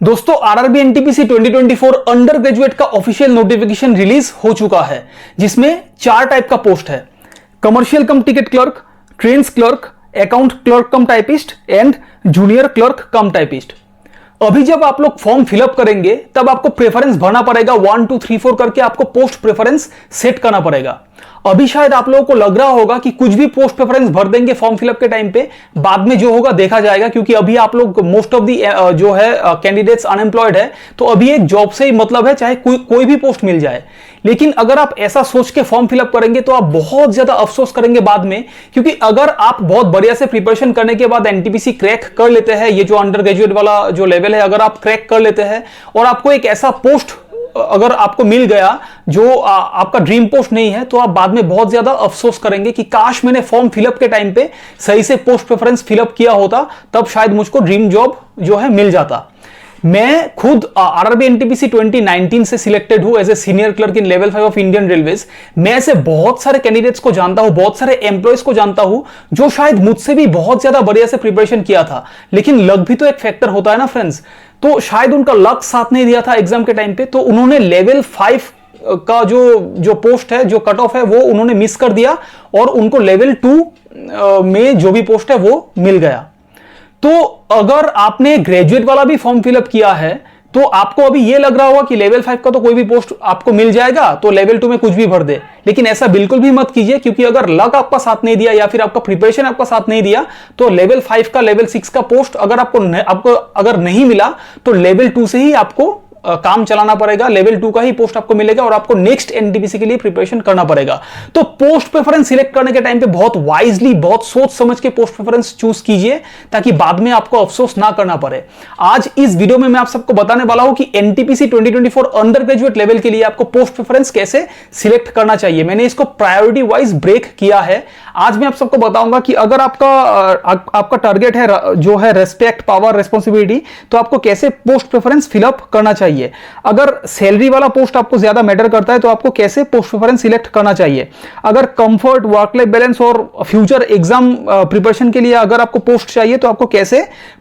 दोस्तों RRB NTPC 2024 under graduate का official notification release हो चुका है, जिसमें 4 टाइप का पोस्ट है। Commercial come ticket clerk, trains clerk, account clerk come typist and junior clerk come typist. अभी जब आप लोग फॉर्म फिलअप करेंगे तब आपको प्रेफरेंस भरना पड़ेगा, 1 2 3 4 करके आपको पोस्ट प्रेफरेंस सेट करना पड़ेगा। अभी शायद आप लोगों को लग रहा होगा कि कुछ भी पोस्ट प्रेफरेंस भर देंगे फॉर्म फिलअप के टाइम पे, बाद में जो होगा देखा जाएगा, क्योंकि अभी आप लोग मोस्ट ऑफ दी जो है कैंडिडेट्स अनएम्प्लॉयड है, तो अभी एक जॉब से ही मतलब है, चाहे कोई भी पोस्ट मिल जाए। लेकिन अगर आप ऐसा सोच के फॉर्म फिलअप करेंगे तो आप बहुत ज्यादा अफसोस करेंगे बाद में, क्योंकि अगर आप बहुत बढ़िया से प्रिपरेशन करने के बाद एनटीपीसी क्रैक कर लेते हैं, ये जो अंडर ग्रेजुएट वाला जो लेवल है, अगर आप क्रैक कर लेते हैं और आपको एक ऐसा पोस्ट अगर आपको मिल गया जो आपका ड्रीम पोस्ट नहीं है, तो आप बाद में बहुत ज्यादा अफसोस करेंगे कि काश मैंने फॉर्म फिलअप के टाइम पे सही से पोस्ट प्रेफरेंस फिलअप किया होता, तब शायद मुझको ड्रीम जॉब जो है मिल जाता। मैं खुद आरआरबी एनटीपीसी 2019 से सिलेक्टेड हूं as a senior clerk in level 5 of Indian railways. मैं ऐसे बहुत सारे कैंडिडेट्स को जानता हूं, बहुत सारे एम्प्लॉयज को जानता हूं जो शायद मुझसे भी बहुत ज्यादा बढ़िया से प्रिपरेशन किया था, लेकिन लक भी तो एक फैक्टर होता है ना फ्रेंड्स। तो शायद उनका लक साथ नहीं दिया था एग्जाम के टाइम पे, तो उन्होंने लेवल 5 का जो पोस्ट है, जो कट ऑफ है, वो उन्होंने मिस कर दिया और उनको लेवल 2 में जो भी पोस्ट है वो मिल गया। तो अगर आपने ग्रेजुएट वाला भी फॉर्म फिलअप किया है तो आपको अभी ये लग रहा होगा कि लेवल 5 का तो कोई भी पोस्ट आपको मिल जाएगा, तो लेवल 2 में कुछ भी भर दे। लेकिन ऐसा बिल्कुल भी मत कीजिए, क्योंकि अगर लक आपका साथ नहीं दिया या फिर आपका प्रिपरेशन आपका साथ नहीं दिया, तो लेवल 5 का लेवल 6 का पोस्ट अगर आपको अगर नहीं मिला, तो लेवल 2 से ही आपको काम चलाना पड़ेगा। लेवल 2 का ही पोस्ट आपको मिलेगा और आपको नेक्स्ट एनटीपीसी के लिए प्रिपरेशन करना पड़ेगा। तो पोस्ट प्रेफरेंस सिलेक्ट करने के टाइम पे बहुत वाइजली, बहुत सोच समझ के पोस्ट प्रेफरेंस चूज कीजिए, ताकि बाद में आपको अफसोस ना करना पड़े। आज इस वीडियो में मैं आप सबको बताने वाला हूं कि एनटीपीसी 2024 अंडर ग्रेजुएट लेवल के लिए आपको पोस्ट प्रेफरेंस कैसे सिलेक्ट करना चाहिए। मैंने इसको प्रायोरिटी वाइज ब्रेक किया है। आज मैं आप सबको बताऊंगा कि अगर आपका टारगेट है जो है रेस्पेक्ट, पावर, रेस्पॉन्सिबिलिटी, तो आपको कैसे पोस्ट प्रेफरेंस फिलअप करना चाहिए। अगर सैलरी वाला पोस्ट आपको ज्यादा मैटर करता है तो आपको कैसे पोस्ट प्रेफरेंस सिलेक्ट करना चाहिए। अगर कंफर्ट, वर्क लाइफ बैलेंस और फ्यूचर एग्जाम प्रिपरेशन के लिए अगर आपको पोस्ट चाहिए तो आपको कैसे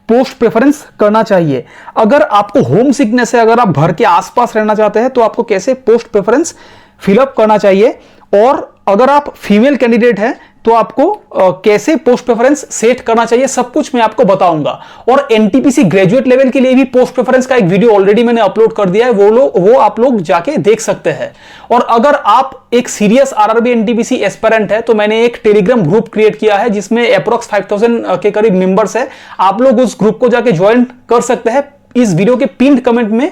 पोस्ट प्रेफरेंस करना चाहिए। अगर आपको होम सिकनेस है, अगर आप घर के आसपास रहना चाहते हैं, तो आपको कैसे पोस्ट प्रेफरेंस फिलअप करना चाहिए। और अगर आप फीमेल कैंडिडेट हैं तो आपको कैसे पोस्ट प्रेफरेंस सेट करना चाहिए, सब कुछ मैं आपको बताऊंगा। और एनटीपीसी ग्रेजुएट लेवल के लिए भी पोस्ट प्रेफरेंस का एक वीडियो ऑलरेडी मैंने अपलोड कर दिया है, वो आप लोग जाके देख सकते हैं। और अगर आप एक सीरियस आरआरबी एनटीपीसी एस्पिरेंट है, तो मैंने एक टेलीग्राम ग्रुप क्रिएट किया है जिसमें अप्रोक्स 5000 के करीब मेंबर्स है। आप लोग उस ग्रुप को जाके ज्वाइन कर सकते हैं। इस वीडियो के पिन्ड कमेंट में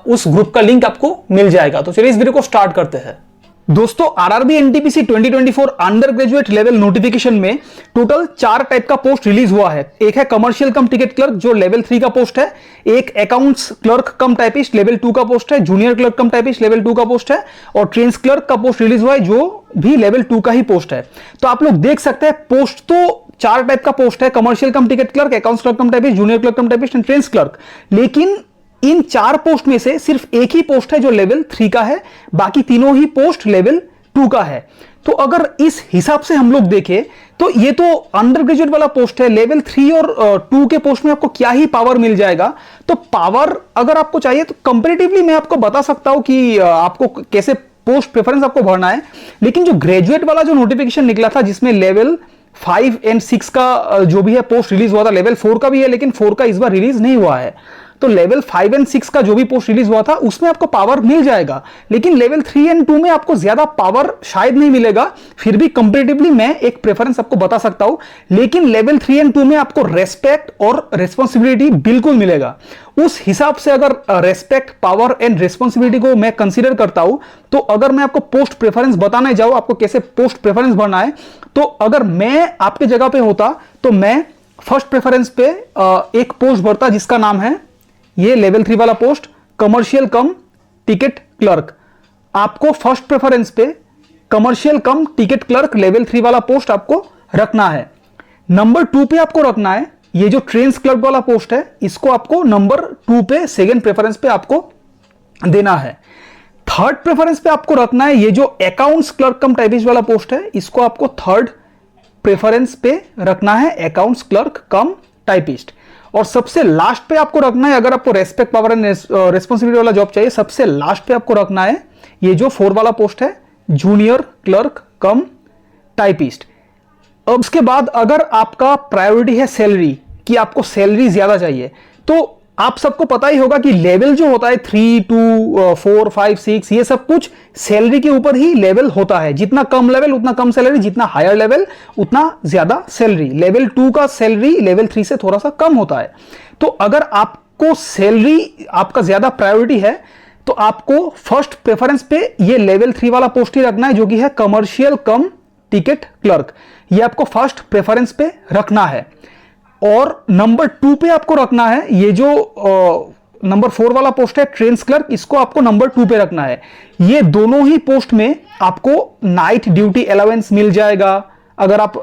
उस ग्रुप का लिंक आपको मिल जाएगा। तो चलिए इस वीडियो को स्टार्ट करते हैं। दोस्तों RRB NTPC 2024 under graduate level notification में टोटल 4 टाइप का पोस्ट रिलीज हुआ है। एक है कमर्शियल कम टिकट क्लर्क जो लेवल 3 का पोस्ट है, एक अकाउंट्स क्लर्क कम टाइपिस्ट लेवल 2 का पोस्ट है, जूनियर क्लर्क कम टाइपिस्ट लेवल 2 का पोस्ट है, और ट्रेन्स क्लर्क का पोस्ट रिलीज हुआ है जो भी लेवल 2 का ही पोस्ट है। तो आप लोग देख सकते हैं पोस्ट तो 4 टाइप का पोस्ट है, commercial come ticket clerk, accounts clerk come typist, junior clerk come typist and trains clerk. लेकिन इन 4 पोस्ट में से सिर्फ एक ही पोस्ट है जो लेवल 3 का है, बाकी तीनों ही पोस्ट लेवल 2 का है। तो अगर इस हिसाब से हम लोग देखें तो ये तो अंडर ग्रेजुएट वाला पोस्ट है। लेवल 3 और 2 के पोस्ट में आपको क्या ही पावर मिल जाएगा। तो पावर अगर आपको चाहिए तो कंपैरेटिवली मैं आपको बता सकता हूं कि आपको कैसे पोस्ट प्रेफरेंस आपको भरना है। लेकिन जो ग्रेजुएट वाला जो नोटिफिकेशन निकला था जिसमें लेवल 5 एंड 6 का जो भी है पोस्ट रिलीज हुआ था, लेवल 4 का भी है लेकिन 4 का इस बार रिलीज नहीं हुआ है। तो लेवल 5 एंड 6 का जो भी पोस्ट रिलीज हुआ था उसमें आपको पावर मिल जाएगा, लेकिन लेवल 3 एंड 2 में आपको ज्यादा पावर शायद नहीं मिलेगा। फिर भी कंपैरेटिवली मैं एक प्रेफरेंस आपको बता सकता हूं। लेकिन लेवल 3 एंड 2 में आपको रेस्पेक्ट और रेस्पॉन्सिबिलिटी बिल्कुल मिलेगा। उस हिसाब से अगर रेस्पेक्ट, पावर एंड रेस्पॉन्सिबिलिटी को मैं कंसीडर करता हूं, तो अगर मैं आपको पोस्ट प्रेफरेंस बताने जाऊं आपको कैसे पोस्ट प्रेफरेंस भरना है, तो अगर मैं आपके जगह पे होता तो मैं फर्स्ट प्रेफरेंस पे एक पोस्ट भरता जिसका नाम है ये लेवल 3 वाला पोस्ट, कमर्शियल कम टिकट क्लर्क। आपको फर्स्ट प्रेफरेंस पे कमर्शियल कम टिकट क्लर्क लेवल 3 वाला पोस्ट आपको रखना है। नंबर 2 पे आपको रखना है ये जो ट्रेन्स क्लर्क वाला पोस्ट है, इसको आपको नंबर 2 पे सेकेंड प्रेफरेंस पे आपको देना है। थर्ड प्रेफरेंस पे आपको रखना है ये जो अकाउंट्स क्लर्क कम टाइपिस्ट वाला पोस्ट है, इसको आपको थर्ड प्रेफरेंस पे रखना है, अकाउंट्स क्लर्क कम टाइपिस्ट। और सबसे लास्ट पे आपको रखना है, अगर आपको रेस्पेक्ट पावर एंड रेस्पॉन्सिबिलिटी वाला जॉब चाहिए, सबसे लास्ट पे आपको रखना है ये जो 4 वाला पोस्ट है, जूनियर क्लर्क कम टाइपिस्ट। अब उसके बाद अगर आपका प्रायोरिटी है सैलरी, कि आपको सैलरी ज्यादा चाहिए, तो आप सबको पता ही होगा कि लेवल जो होता है 3, 2, 4, 5, 6, ये सब कुछ सैलरी के ऊपर ही लेवल होता है। जितना कम लेवल उतना कम सैलरी, जितना हायर लेवल उतना ज्यादा सैलरी। लेवल 2 का सैलरी लेवल 3 से थोड़ा सा कम होता है। तो अगर आपको सैलरी आपका ज्यादा प्रायोरिटी है तो आपको फर्स्ट प्रेफरेंस पे ये लेवल 3 वाला पोस्ट ही रखना है, जो कि है कमर्शियल कम टिकट क्लर्क। ये आपको फर्स्ट प्रेफरेंस पे रखना है। और नंबर 2 पे आपको रखना है ये जो नंबर 4 वाला पोस्ट है, ट्रेन्स क्लर्क, इसको आपको नंबर 2 पे रखना है। ये दोनों ही पोस्ट में आपको नाइट ड्यूटी अलाउंस मिल जाएगा। अगर आप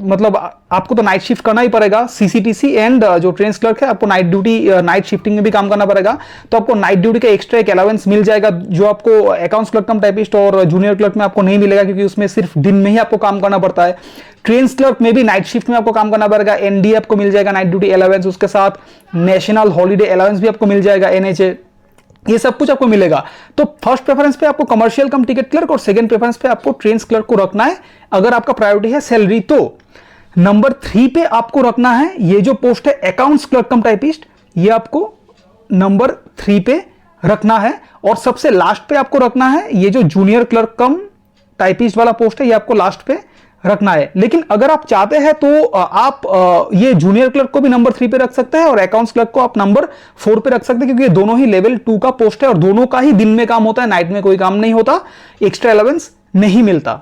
मतलब आपको तो नाइट शिफ्ट करना ही पड़ेगा, सीसीटीसी एंड जो ट्रेन्स क्लर्क है आपको नाइट ड्यूटी, नाइट शिफ्टिंग में भी काम करना पड़ेगा, तो आपको नाइट ड्यूटी का एक्स्ट्रा एक अलाउंस मिल जाएगा, जो आपको अकाउंट्स क्लर्क कम टाइपिस्ट और जूनियर क्लर्क में आपको नहीं मिलेगा, क्योंकि उसमें सिर्फ दिन में ही आपको काम करना पड़ता है। ट्रेन्स क्लर्क में भी नाइट शिफ्ट में आपको काम करना पड़ेगा, एनडी आपको मिल जाएगा नाइट ड्यूटी अलाउंस, उसके साथ नेशनल हॉलीडे अलाउंस भी आपको मिल जाएगा, एनएचए, ये सब कुछ आपको मिलेगा। तो फर्स्ट प्रेफरेंस पे आपको कमर्शियल कम टिकट क्लर्क और सेकंड प्रेफरेंस पे आपको ट्रेन्स क्लर्क को रखना है। अगर आपका प्रायोरिटी है सैलरी, तो नंबर 3 पे आपको रखना है ये जो पोस्ट है अकाउंट्स क्लर्क कम टाइपिस्ट, ये आपको नंबर 3 पे रखना है। और सबसे लास्ट पे आपको रखना है ये जो जूनियर क्लर्क कम टाइपिस्ट वाला पोस्ट है, ये आपको लास्ट पे रखना है। लेकिन अगर आप चाहते हैं तो आप ये जूनियर क्लर्क को भी नंबर 3 पे रख सकते हैं और अकाउंट्स क्लर्क को आप नंबर 4 पे रख सकते हैं, क्योंकि ये दोनों ही लेवल 2 का पोस्ट है और दोनों का ही दिन में काम होता है, नाइट में कोई काम नहीं होता, एक्स्ट्रा अलाउंस नहीं मिलता।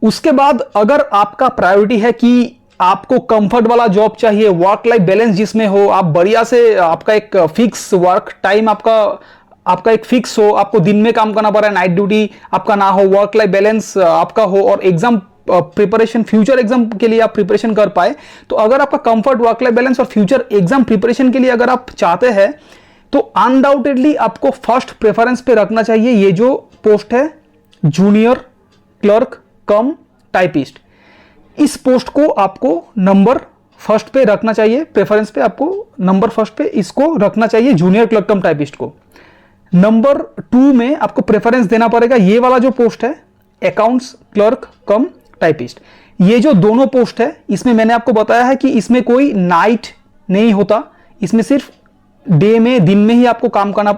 उसके बाद अगर आपका प्रायोरिटी है कि आपको कंफर्ट वाला जॉब चाहिए, वर्क लाइफ बैलेंस जिसमें हो, आप बढ़िया से आपका एक फिक्स वर्क टाइम आपका एक फिक्स हो, आपको दिन में काम करना पड़ रहा है, नाइट ड्यूटी आपका ना हो, वर्क लाइफ बैलेंस आपका हो और एग्जाम प्रिपरेशन, फ्यूचर एग्जाम के लिए आप प्रिपरेशन कर पाए, तो अगर आपका कंफर्ट, वर्क लाइफ बैलेंस और फ्यूचर एग्जाम प्रिपरेशन के लिए अगर आप चाहते हैं, तो अनडाउटेडली आपको फर्स्ट प्रेफरेंस पे रखना चाहिए ये जो पोस्ट है जूनियर क्लर्क कम टाइपिस्ट। इस पोस्ट को आपको नंबर फर्स्ट पे रखना चाहिए, प्रेफरेंस पे आपको नंबर फर्स्ट पे इसको रखना चाहिए, जूनियर क्लर्क कम टाइपिस्ट को। नंबर 2 में आपको प्रेफरेंस देना पड़ेगा ये वाला जो पोस्ट है अकाउंट्स क्लर्क कम टाइपिस्ट। ये जो दोनों पोस्ट है, इसमें मैंने आपको बताया है कि इसमें कोई नाइट नहीं होता, इसमें सिर्फ डे में, दिन में ही आपको काम करना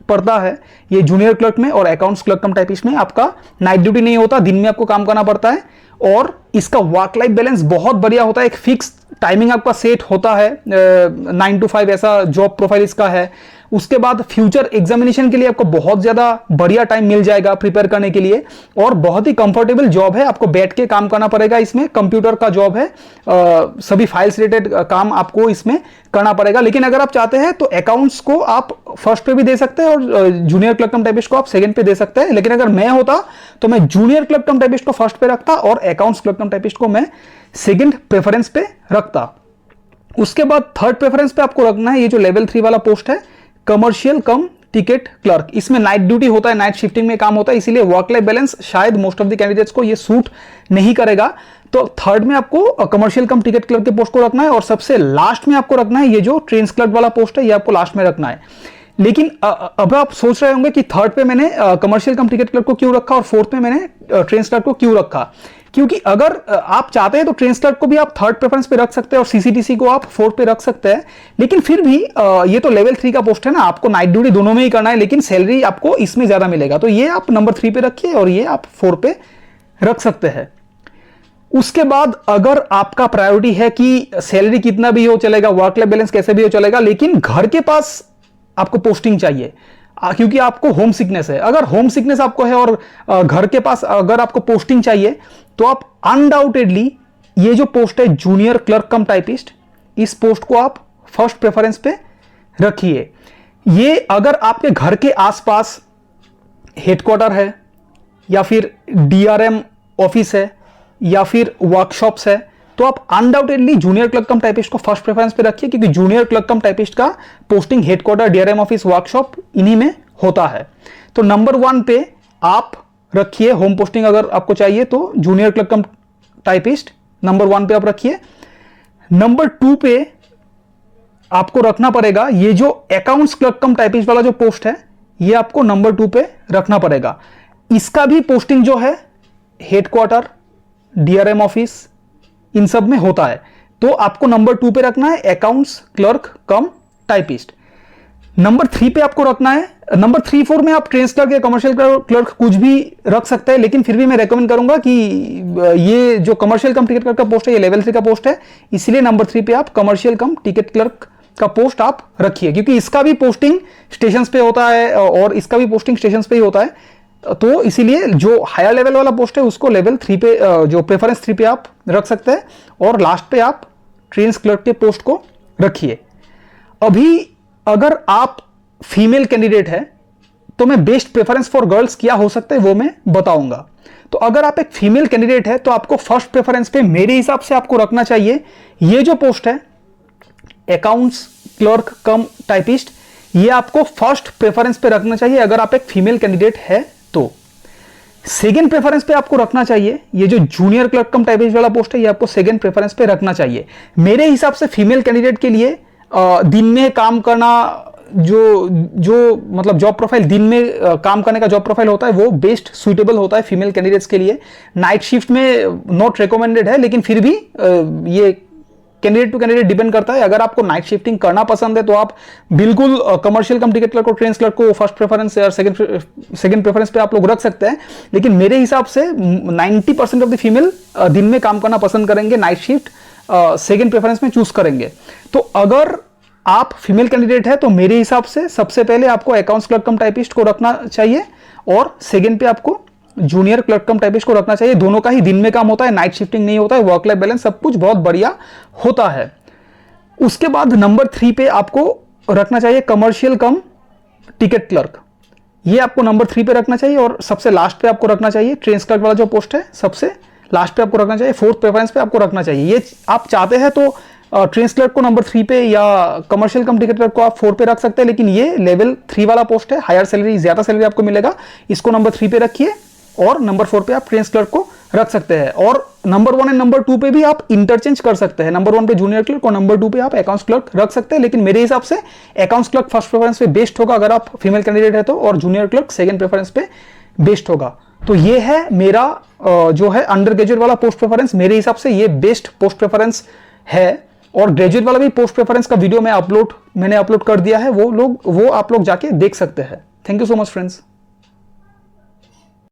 पड़ता है। ये जूनियर क्लर्क में और अकाउंट्स क्लर्क कम टाइपिस्ट में आपका नाइट ड्यूटी नहीं होता, दिन में आपको काम करना पड़ता है। और इसका वर्क लाइफ बैलेंस बहुत बढ़िया होता है, एक फिक्स टाइमिंग आपका सेट होता है, 9 to 5 ऐसा जॉब प्रोफाइल इसका है। उसके बाद फ्यूचर एग्जामिनेशन के लिए आपको बहुत ज्यादा बढ़िया टाइम मिल जाएगा प्रिपेयर करने के लिए, और बहुत ही कंफर्टेबल जॉब है, आपको बैठ के काम करना पड़ेगा, इसमें कंप्यूटर का जॉब है, सभी फाइल्स रिलेटेड काम आपको इसमें करना पड़ेगा। लेकिन अगर आप चाहते हैं तो अकाउंट्स को आप फर्स्ट पे भी दे सकते हैं और जूनियर क्लर्क कम टाइपिस्ट को आप सेकंड पे दे सकते हैं। लेकिन अगर मैं होता तो मैं जूनियर क्लर्क कम टाइपिस्ट को फर्स्ट पे रखता और अकाउंट्स क्लर्क कम टाइपिस्ट को मैं सेकंड प्रेफरेंस पे रखता। उसके बाद थर्ड प्रेफरेंस पे आपको रखना है ये जो लेवल 3 वाला पोस्ट है कमर्शियल कम टिकट क्लर्क। इसमें नाइट ड्यूटी होता है, नाइट शिफ्टिंग में काम होता है, इसीलिए वर्क लाइफ बैलेंस शायद मोस्ट ऑफ द कैंडिडेट्स को ये सूट नहीं करेगा। तो थर्ड में आपको कमर्शियल कम टिकट क्लर्क के पोस्ट को रखना है और सबसे लास्ट में आपको रखना है ये जो ट्रेन्स क्लर्क वाला पोस्ट है, ये आपको लास्ट में रखना है। लेकिन अब आप सोच रहे होंगे कि थर्ड पे मैंने कमर्शियल कम टिकट क्लर्क को क्यों रखा और फोर्थ पे मैंने ट्रेन्स क्लर्क को क्यों रखा, क्योंकि अगर आप चाहते हैं तो ट्रेन्स क्लर्क को भी आप थर्ड प्रेफरेंस पे रख सकते हैं और सीसीटीसी को आप फोर्थ पे रख सकते हैं। लेकिन फिर भी ये तो लेवल 3 का पोस्ट है ना, आपको नाइट ड्यूटी दोनों में ही करना है, लेकिन सैलरी आपको इसमें ज्यादा मिलेगा, तो ये आप नंबर 3 पे रखिए और ये आप 4 पे रख सकते हैं। उसके बाद अगर आपका प्रायोरिटी है कि सैलरी कितना भी हो चलेगा, वर्क लाइफ बैलेंस कैसे भी हो चलेगा, लेकिन घर के पास आपको पोस्टिंग चाहिए, क्योंकि आपको होम सिकनेस है, अगर होम सिकनेस आपको है और घर के पास अगर आपको पोस्टिंग चाहिए, तो आप अनडाउटेडली ये जो पोस्ट है जूनियर क्लर्क कम टाइपिस्ट, इस पोस्ट को आप फर्स्ट प्रेफरेंस पे रखिए। ये अगर आपके घर के आसपास हेडक्वार्टर है या फिर डीआरएम ऑफिस है या फिर वर्कशॉप्स है, तो आप अनडाउटेडली जूनियर क्लर्क कम टाइपिस्ट को फर्स्ट प्रेफरेंस पे रखिए, क्योंकि जूनियर क्लर्क कम टाइपिस्ट का posting headquarter, DRM office, workshop इन्हीं में होता है। तो नंबर 1 पे आप रखिए, होम पोस्टिंग अगर आपको चाहिए तो जूनियर क्लर्क कम टाइपिस्ट नंबर 1 पे आप रखिए। नंबर 2 पे आपको रखना पड़ेगा, ये जो अकाउंट्स क्लर्क कम टाइपिस्ट वाला जो पोस्ट है ये आपको नंबर 2 पे रखना पड़ेगा। इसका भी पोस्टिंग जो है हेडक्वार्टर, डीआरएम ऑफिस, इन सब में होता है। तो आपको नंबर 2 पे रखना है अकाउंट्स क्लर्क कम टाइपिस्ट। नंबर 3 पे आपको रखना है, नंबर 3 4 में आप ट्रेंस क्लर्क या कमर्शियल क्लर्क कुछ भी रख सकते हैं, लेकिन फिर भी मैं रेकमेंड करूंगा कि ये जो कमर्शियल कम टिकट क्लर्क का पोस्ट है ये लेवल 3 का पोस्ट है, इसलिए नंबर 3 पे आप कमर्शियल कम टिकट क्लर्क का पोस्ट आप रखिए, क्योंकि इसका भी पोस्टिंग स्टेशन पे होता है और इसका भी पोस्टिंग स्टेशन पे ही होता है। तो इसीलिए जो हायर लेवल वाला पोस्ट है उसको लेवल 3 पे, जो प्रेफरेंस 3 पे आप रख सकते हैं, और लास्ट पे आप ट्रेंस क्लर्क के पोस्ट को रखिए। अभी अगर आप फीमेल कैंडिडेट है तो मैं बेस्ट प्रेफरेंस फॉर गर्ल्स क्या हो सकता है वो मैं बताऊंगा। तो अगर आप एक फीमेल कैंडिडेट है तो आपको फर्स्ट प्रेफरेंस पे मेरे हिसाब से आपको रखना चाहिए ये जो पोस्ट है अकाउंट्स क्लर्क कम टाइपिस्ट, ये आपको फर्स्ट प्रेफरेंस पे रखना चाहिए अगर आप एक फीमेल कैंडिडेट है तो। सेकेंड प्रेफरेंस पे आपको रखना चाहिए ये जो जूनियर क्लर्क कम टाइपिस्ट वाला पोस्ट है, ये आपको सेकेंड प्रेफरेंस पे रखना चाहिए। मेरे हिसाब से फीमेल कैंडिडेट के लिए दिन में काम करना, जो मतलब जॉब प्रोफाइल दिन में काम करने का जॉब प्रोफाइल होता है वो बेस्ट सुइटेबल होता है फीमेल कैंडिडेट्स के लिए। नाइट शिफ्ट में नॉट रिकमेंडेड है, लेकिन फिर भी ये कैंडिडेट टू कैंडिडेट डिपेंड करता है। अगर आपको नाइट शिफ्टिंग करना पसंद है तो आप बिल्कुल कमर्शियल कम टिकट क्लर्क और ट्रेंस क्लर्क को फर्स्ट प्रेफरेंस और सेकंड प्रेफरेंस पे आप लोग रख सकते हैं, लेकिन मेरे हिसाब से 90% ऑफ द फीमेल दिन में काम करना पसंद करेंगे, नाइट शिफ्ट सेकंड प्रेफरेंस में चूज करेंगे। तो अगर आप फीमेल कैंडिडेट है तो मेरे हिसाब से सबसे पहले आपको अकाउंट्स क्लर्क कम टाइपिस्ट को रखना चाहिए और सेकंड पे आपको जूनियर क्लर्क कम टाइपिस्ट को रखना चाहिए। दोनों का ही दिन में काम होता है, नाइट शिफ्टिंग नहीं होता है, वर्क लाइफ बैलेंस सब कुछ बहुत बढ़िया होता है। उसके बाद नंबर 3 पे आपको रखना चाहिए कमर्शियल कम टिकट क्लर्क, ये आपको नंबर 3 पे रखना चाहिए। और सबसे लास्ट पे आपको रखना चाहिए ट्रेंस क्लर्क वाला जो पोस्ट है, सबसे लास्ट पे आपको रखना चाहिए, फोर्थ प्रेफरेंस पे आपको रखना चाहिए। ये आप चाहते हैं तो ट्रेंस क्लर्क को नंबर 3 पे या कमर्शियल कम टिकट क्लर्क को आप 4 पे रख सकते हैं, लेकिन ये लेवल 3 वाला पोस्ट है, हायर सैलरी, ज्यादा सैलरी आपको मिलेगा, इसको नंबर 3 पे रखिए और नंबर 4 पे आप ट्रेंस क्लर्क को रख सकते हैं। और नंबर 1 एंड नंबर 2 पे भी आप इंटरचेंज कर सकते हैं, नंबर 1 पे जूनियर क्लर्क और नंबर 2 पे आप अकाउंट्स क्लर्क रख सकते हैं, लेकिन मेरे हिसाब से अकाउंट्स क्लर्क फर्स्ट प्रेफरेंस पे बेस्ट होगा अगर आप फीमेल कैंडिडेट है तो, और जूनियर क्लर्क सेकंड प्रेफरेंस पे बेस्ट होगा। तो ये है मेरा जो है अंडर ग्रेजुएट वाला पोस्ट प्रेफरेंस, मेरे हिसाब से ये बेस्ट पोस्ट प्रेफरेंस है। और ग्रेजुएट वाला भी पोस्ट प्रेफरेंस का वीडियो मैंने अपलोड कर दिया है, वो आप लोग जाके देख सकते हैं। Thank you so much friends.